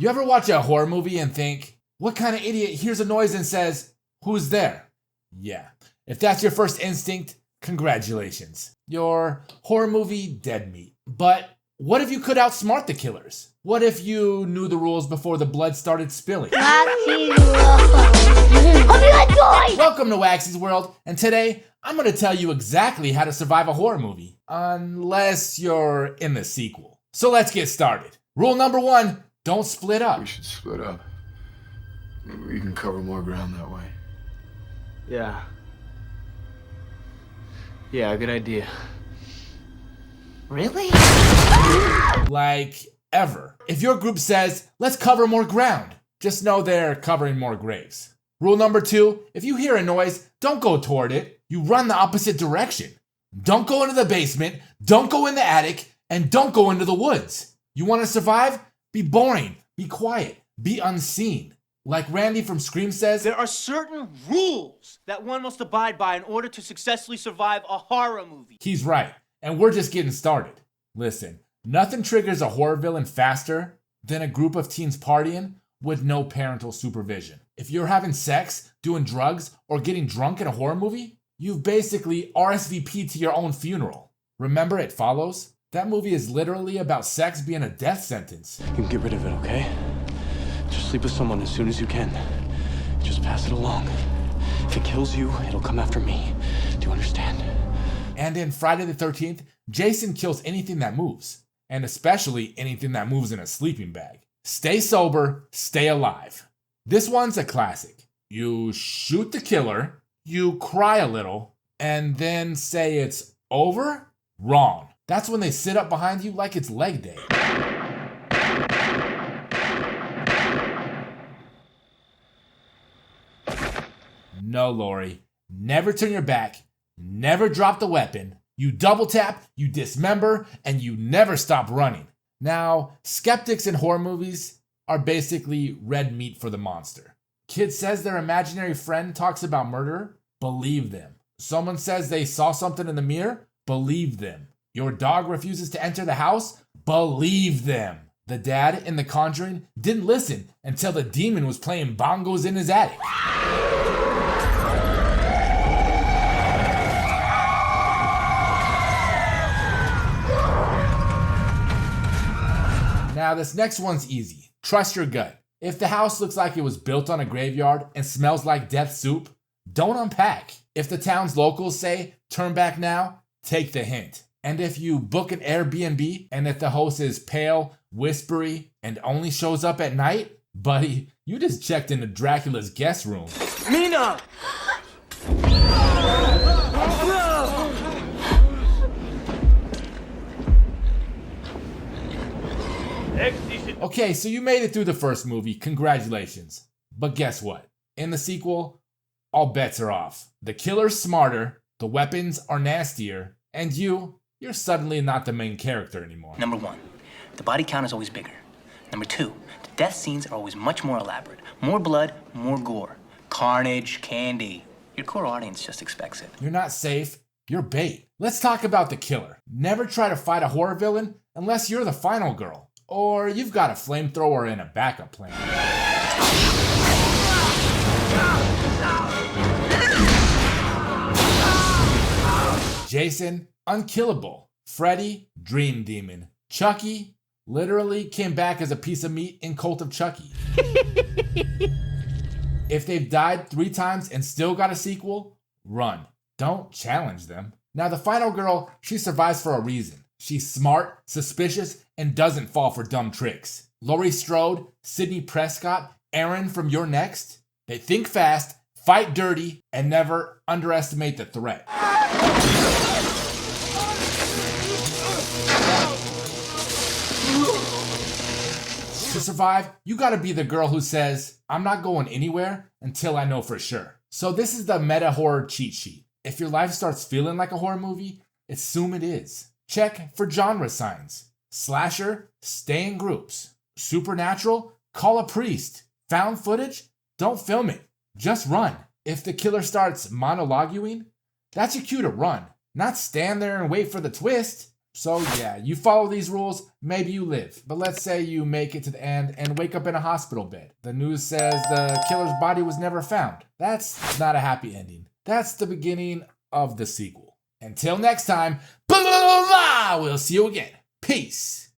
You ever watch a horror movie and think, what kind of idiot hears a noise and says, who's there? Yeah, if that's your first instinct, congratulations. You're horror movie dead meat. But what if you could outsmart the killers? What if you knew the rules before the blood started spilling? Waxyz World. Welcome to Waxyz World, and today I'm going to tell you exactly how to survive a horror movie, unless you're in the sequel. So let's get started. Rule number 1, don't split up. We should split up. Maybe we can cover more ground that way. Yeah, good idea. Really? Like, ever. If your group says, let's cover more ground, just know they're covering more graves. Rule number 2, if you hear a noise, don't go toward it. You run the opposite direction. Don't go into the basement, don't go in the attic, and don't go into the woods. You want to survive? Be boring, be quiet, be unseen. Like Randy from Scream says, there are certain rules that one must abide by in order to successfully survive a horror movie. He's right, and we're just getting started. Listen, nothing triggers a horror villain faster than a group of teens partying with no parental supervision. If you're having sex, doing drugs, or getting drunk in a horror movie, you've basically RSVP'd to your own funeral. Remember It Follows? That movie is literally about sex being a death sentence. You can get rid of it, okay? Just sleep with someone as soon as you can. Just pass it along. If it kills you, it'll come after me. Do you understand? And in Friday the 13th, Jason kills anything that moves, and especially anything that moves in a sleeping bag. Stay sober, stay alive. This one's a classic. You shoot the killer, you cry a little, and then say it's over? Wrong. That's when they sit up behind you like it's leg day. No, Lori. Never turn your back, never drop the weapon. You double tap, you dismember, and you never stop running. Now, skeptics in horror movies are basically red meat for the monster. Kid says their imaginary friend talks about murder, believe them. Someone says they saw something in the mirror, believe them. Your dog refuses to enter the house, believe them. The dad in The Conjuring didn't listen until the demon was playing bongos in his attic. Now, this next one's easy. Trust your gut. If the house looks like it was built on a graveyard and smells like death soup, don't unpack. If the town's locals say, turn back now, take the hint. And if you book an Airbnb and if the host is pale, whispery, and only shows up at night, buddy, you just checked into Dracula's guest room. Mina! Okay, so you made it through the first movie, congratulations. But guess what? In the sequel, all bets are off. The killer's smarter, the weapons are nastier, and you're suddenly not the main character anymore. Number 1, the body count is always bigger. Number 2, the death scenes are always much more elaborate. More blood, more gore. Carnage, candy. Your core audience just expects it. You're not safe, you're bait. Let's talk about the killer. Never try to fight a horror villain unless you're the final girl. Or you've got a flamethrower and a backup plan. Jason, unkillable. Freddy, dream demon. Chucky, literally came back as a piece of meat in Cult of Chucky. If they've died 3 times and still got a sequel, run. Don't challenge them. Now the final girl, she survives for a reason. She's smart, suspicious, and doesn't fall for dumb tricks. Laurie Strode, Sidney Prescott, Aaron from You're Next. They think fast, fight dirty, and never underestimate the threat. To survive, you gotta be the girl who says, I'm not going anywhere until I know for sure. So this is the meta horror cheat sheet. If your life starts feeling like a horror movie, assume it is. Check for genre signs. Slasher, stay in groups. Supernatural, call a priest. Found footage, don't film it. Just run. If the killer starts monologuing, that's your cue to run. Not stand there and wait for the twist. So yeah, you follow these rules, maybe you live. But let's say you make it to the end and wake up in a hospital bed. The news says the killer's body was never found. That's not a happy ending. That's the beginning of the sequel. Until next time, we'll see you again. Peace.